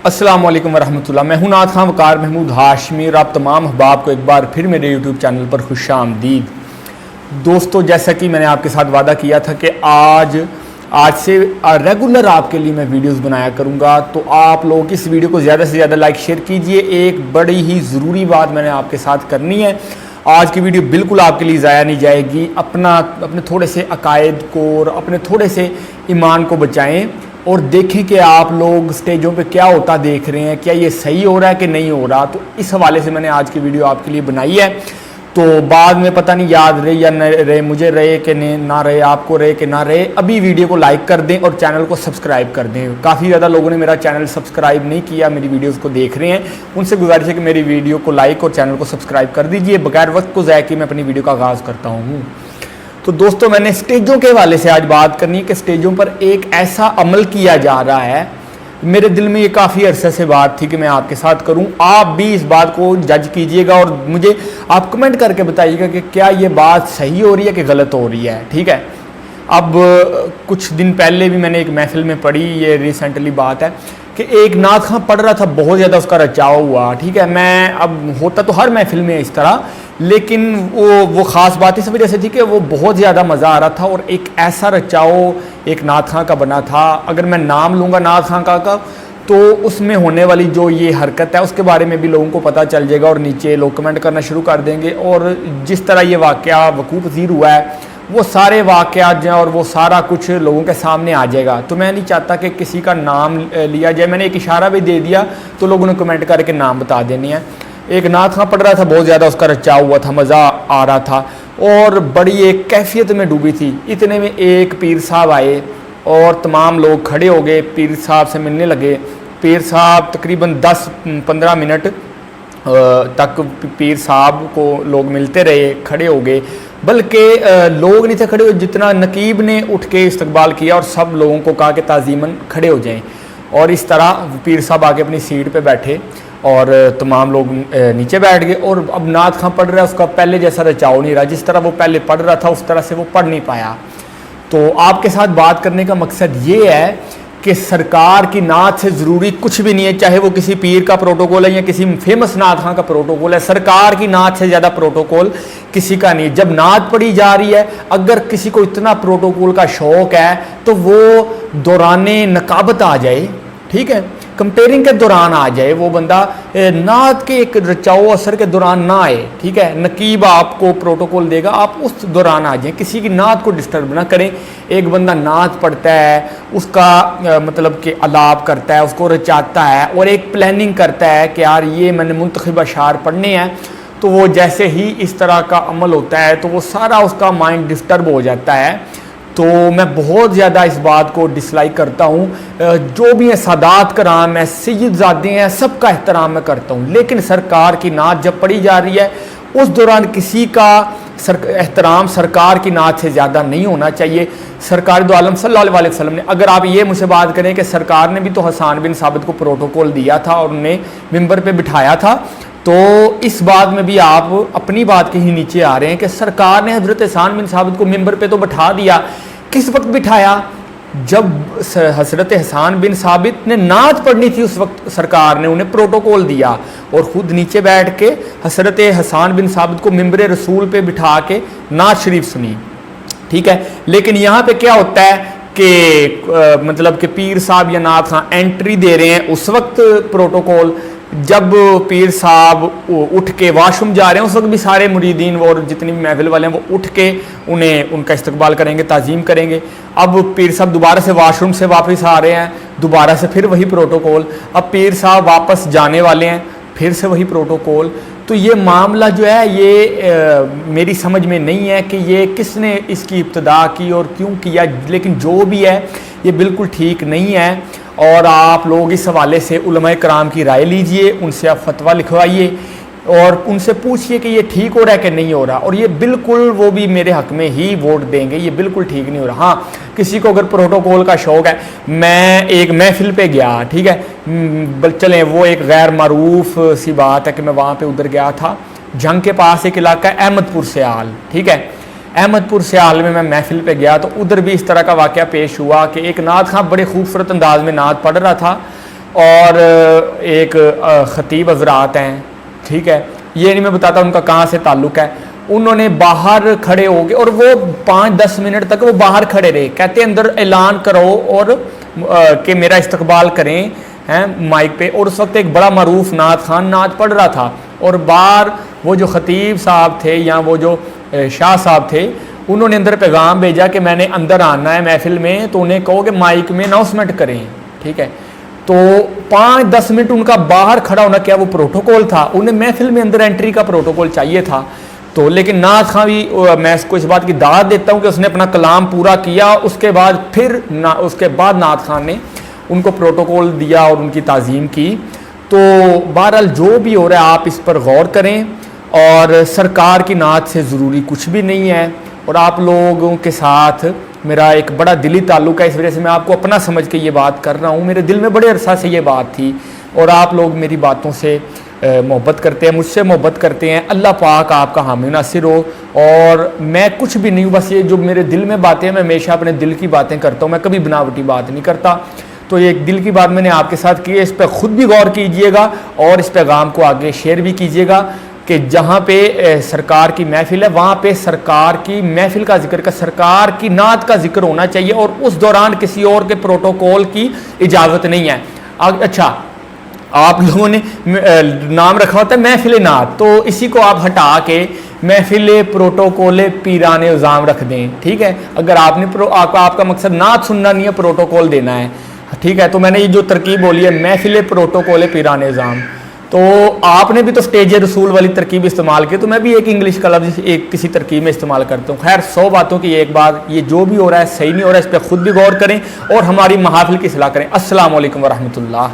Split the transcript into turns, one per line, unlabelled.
अस्सलाम वालेकुम वरहमतुल्लाह। मैं हूं नात खां वकार महमूद हाशमी और आप तमाम अहबाब को एक बार फिर मेरे यूट्यूब चैनल पर खुशामदीद। दोस्तों, जैसा कि मैंने आपके साथ वादा किया था कि आज से रेगुलर आपके लिए मैं वीडियोस बनाया करूंगा, तो आप लोग इस वीडियो को ज़्यादा से ज़्यादा लाइक शेयर कीजिए। एक बड़ी ही ज़रूरी बात मैंने आपके साथ करनी है। आज की वीडियो बिल्कुल आपके लिए ज़ाया नहीं जाएगी। अपने थोड़े से अकायद को और अपने थोड़े से ईमान को बचाएं और देखें कि आप लोग स्टेजों पे क्या होता देख रहे हैं, क्या ये सही हो रहा है कि नहीं हो रहा। तो इस हवाले से मैंने आज की वीडियो आपके लिए बनाई है। तो बाद में पता नहीं याद रहे या न रहे, मुझे रहे कि ना रहे, आपको रहे कि ना रहे, अभी वीडियो को लाइक कर दें और चैनल को सब्सक्राइब कर दें। काफ़ी ज़्यादा लोगों ने मेरा चैनल सब्सक्राइब नहीं किया, मेरी वीडियोस को देख रहे हैं, उनसे गुजारिश है कि मेरी वीडियो को लाइक और चैनल को सब्सक्राइब कर दीजिए। बगैर वक्त को ज़ाया किए मैं अपनी वीडियो का आगाज़ करता हूँ। तो दोस्तों, मैंने स्टेजों के हवाले से आज बात करनी है कि स्टेजों पर एक ऐसा अमल किया जा रहा है, मेरे दिल में ये काफ़ी अरसे से बात थी कि मैं आपके साथ करूं। आप भी इस बात को जज कीजिएगा और मुझे आप कमेंट करके बताइएगा कि क्या ये बात सही हो रही है कि गलत हो रही है। ठीक है। अब कुछ दिन पहले भी मैंने एक महफिल में पढ़ी, ये रिसेंटली बात है कि एक नात खां पढ़ रहा था, बहुत ज़्यादा उसका रचाव हुआ। ठीक है। मैं अब होता तो हर महफिल में इस तरह, लेकिन वो ख़ास बात इस वजह से थी कि वो बहुत ज़्यादा मज़ा आ रहा था और एक ऐसा रचाव एक नात खां का बना था। अगर मैं नाम लूँगा नात खां का तो उसमें होने वाली जो ये हरकत है उसके बारे में भी लोगों को पता चल जाएगा और नीचे लोग कमेंट करना शुरू कर देंगे। और जिस तरह ये वाक़या वकूफ़ पज़ीर हुआ है, वो सारे वाक़यात जो हैं और वो सारा कुछ लोगों के सामने आ जाएगा। तो मैं नहीं चाहता कि किसी का नाम लिया जाए। मैंने एक इशारा भी दे दिया तो लोगों ने कमेंट करके नाम बता देने हैं। एक नात खां पढ़ रहा था, बहुत ज़्यादा उसका रचाव हुआ था, मज़ा आ रहा था और बड़ी एक कैफियत में डूबी थी। इतने में एक पीर साहब आए और तमाम लोग खड़े हो गए, पीर साहब से मिलने लगे। पीर साहब तकरीबन 10-15 मिनट तक पीर साहब को लोग मिलते रहे, खड़े हो गए। बल्कि लोग नहीं थे खड़े हुए, जितना नकीब ने उठ के इस्तकबाल किया और सब लोगों को कहा कि ताज़ीमन खड़े हो जाएं। और इस तरह पीर साहब आके अपनी सीट पे बैठे और तमाम लोग नीचे बैठ गए। और अब नात खां पढ़ रहा है, उसका पहले जैसा रचाव नहीं रहा, जिस तरह वो पहले पढ़ रहा था उस तरह से वो पढ़ नहीं पाया। तो आपके साथ बात करने का मकसद ये है कि सरकार की नात से ज़रूरी कुछ भी नहीं है, चाहे वो किसी पीर का प्रोटोकॉल है या किसी फेमस नात खां का प्रोटोकॉल है। सरकार की नात से ज़्यादा प्रोटोकॉल किसी का नहीं। जब नात पढ़ी जा रही है, अगर किसी को इतना प्रोटोकॉल का शौक़ है तो वो दौराने नकाबत आ जाए, ठीक है, कंपेयरिंग के दौरान आ जाए, वो बंदा नात के एक रचाओ असर के दौरान ना आए। ठीक है। नकीब आपको प्रोटोकॉल देगा, आप उस दौरान आ जाएं, किसी की नात को डिस्टर्ब ना करें। एक बंदा नात पढ़ता है, उसका मतलब कि अलाप करता है, उसको रचाता है और एक प्लानिंग करता है कि यार ये मैंने मुंतखब अशार पढ़ने हैं, तो वो जैसे ही इस तरह का अमल होता है तो वो सारा उसका माइंड डिस्टर्ब हो जाता है। तो मैं बहुत ज़्यादा इस बात को डिसलाइक करता हूँ। जो भी है सादात कराम है, सैयदज़ादे हैं, सबका एहतराम मैं करता हूँ, लेकिन सरकार की नात जब पढ़ी जा रही है उस दौरान किसी का एहतराम सरकार की नात से ज़्यादा नहीं होना चाहिए। सरकार दो आलम सल्लल्लाहु अलैहि वसल्लम ने, अगर आप ये मुझसे बात करें कि सरकार ने भी तो हसन बिन साबित को प्रोटोकॉल दिया था और उन्हें मिंबर पे बिठाया था, तो इस बात में भी आप अपनी बात के ही नीचे आ रहे हैं कि सरकार ने हज़रत हसन बिन साबित को मिंबर पे तो बिठा दिया। किस वक्त बिठाया? जब हज़रत हसन बिन साबित ने नात पढ़नी थी, उस वक्त सरकार ने उन्हें प्रोटोकॉल दिया और ख़ुद नीचे बैठ के हज़रत हसन बिन साबित को मिंबर रसूल पे बिठा के नात शरीफ सुनी। ठीक है। लेकिन यहाँ पे क्या होता है कि मतलब कि पीर साहब या नात खां एंट्री दे रहे हैं, उस वक्त प्रोटोकॉल, जब पीर साहब उठ के वाशरूम जा रहे हैं उस वक्त भी सारे मुरीदीन और जितनी भी महफिल वाले हैं वो उठ के उन्हें उनका इस्तकबाल करेंगे, ताज़ीम करेंगे। अब पीर साहब दोबारा से वाशरूम से वापस आ रहे हैं, दोबारा से फिर वही प्रोटोकॉल। अब पीर साहब वापस जाने वाले हैं, फिर से वही प्रोटोकॉल। तो ये मामला जो है ये मेरी समझ में नहीं है कि ये किसने इसकी इब्तिदा की और क्यों किया, लेकिन जो भी है ये बिल्कुल ठीक नहीं है। और आप लोग इस हवाले से उलमाए कराम की राय लीजिए, उनसे आप फतवा लिखवाइए और उनसे पूछिए कि ये ठीक हो रहा है कि नहीं हो रहा। और ये बिल्कुल वो भी मेरे हक में ही वोट देंगे, ये बिल्कुल ठीक नहीं हो रहा। हाँ, किसी को अगर प्रोटोकॉल का शौक़ है, मैं एक महफिल पे गया, ठीक है, चलें वो एक गैर मारूफ सी बात है कि मैं वहाँ पे उधर गया था, जंग के पास एक इलाका है अहमदपुर सयाल, ठीक है, अहमदपुर सयाल में मैं महफिल पे गया तो उधर भी इस तरह का वाक़या पेश हुआ कि एक नात खां बड़े खूबसूरत अंदाज में नात पढ़ रहा था اور ایک خطیب حضرات ہیں، ٹھیک ہے، یہ نہیں میں بتاتا ان کا کہاں سے تعلق ہے، انہوں نے باہر کھڑے ہو گئے اور وہ 5-10 منٹ تک وہ باہر کھڑے رہے، کہتے اندر اعلان کرو اور کہ میرا استقبال کریں ہیں مائک پہ، اور اس وقت ایک بڑا معروف نعت خان نعت پڑھ رہا تھا، اور باہر وہ جو خطیب صاحب تھے یا وہ جو شاہ صاحب تھے انہوں نے اندر پیغام بھیجا کہ میں نے اندر آنا ہے محفل میں، تو انہیں کہو کہ مائک میں اناؤنسمنٹ کریں، ٹھیک ہے۔ تو 5-10 منٹ ان کا باہر کھڑا ہونا کیا وہ پروٹوکول تھا؟ انہیں محفل میں اندر انٹری کا پروٹوکول چاہیے تھا۔ تو لیکن نعت خان بھی میں اس کو اس بات کی داد دیتا ہوں کہ اس نے اپنا کلام پورا کیا، اس کے بعد نعت خان نے ان کو پروٹوکول دیا اور ان کی تعظیم کی۔ تو بہرحال جو بھی ہو رہا ہے آپ اس پر غور کریں، اور سرکار کی نعت سے ضروری کچھ بھی نہیں ہے، اور آپ لوگوں کے ساتھ میرا ایک بڑا دلی تعلق ہے، اس وجہ سے میں آپ کو اپنا سمجھ کے یہ بات کر رہا ہوں، میرے دل میں بڑے عرصہ سے یہ بات تھی، اور آپ لوگ میری باتوں سے محبت کرتے ہیں، مجھ سے محبت کرتے ہیں، اللہ پاک آپ کا حامی ناصر ہو۔ اور میں کچھ بھی نہیں ہوں، بس یہ جو میرے دل میں باتیں ہیں میں ہمیشہ اپنے دل کی باتیں کرتا ہوں، میں کبھی بناوٹی بات نہیں کرتا۔ تو یہ ایک دل کی بات میں نے آپ کے ساتھ کی ہے، اس پہ خود بھی غور کیجئے گا اور اس پیغام کو آگے شیئر بھی کیجئے گا کہ جہاں پہ سرکار کی محفل ہے وہاں پہ سرکار کی محفل کا ذکر کا سرکار کی نعت کا ذکر ہونا چاہیے، اور اس دوران کسی اور کے پروٹوکول کی اجازت نہیں ہے۔ اچھا، آپ لوگوں نے نام رکھا ہوتا ہے محفل نعت، تو اسی کو آپ ہٹا کے محفل پروٹوکول پیران اعظام رکھ دیں، ٹھیک ہے۔ اگر آپ نے آپ کا مقصد نعت سننا نہیں ہے، پروٹوکول دینا ہے، ٹھیک ہے، تو میں نے یہ جو ترکیب بولی ہے محفل پروٹوکول پیران اعظام، تو آپ نے بھی تو اسٹیج رسول والی ترکیب استعمال کی، تو میں بھی ایک انگلش کا لفظ ایک کسی ترکیب میں استعمال کرتا ہوں۔ خیر، 100 باتوں کی ایک بات، یہ جو بھی ہو رہا ہے صحیح نہیں ہو رہا ہے، اس پہ خود بھی غور کریں اور ہماری محافل کی اصلاح کریں۔ السلام علیکم ورحمۃ اللہ۔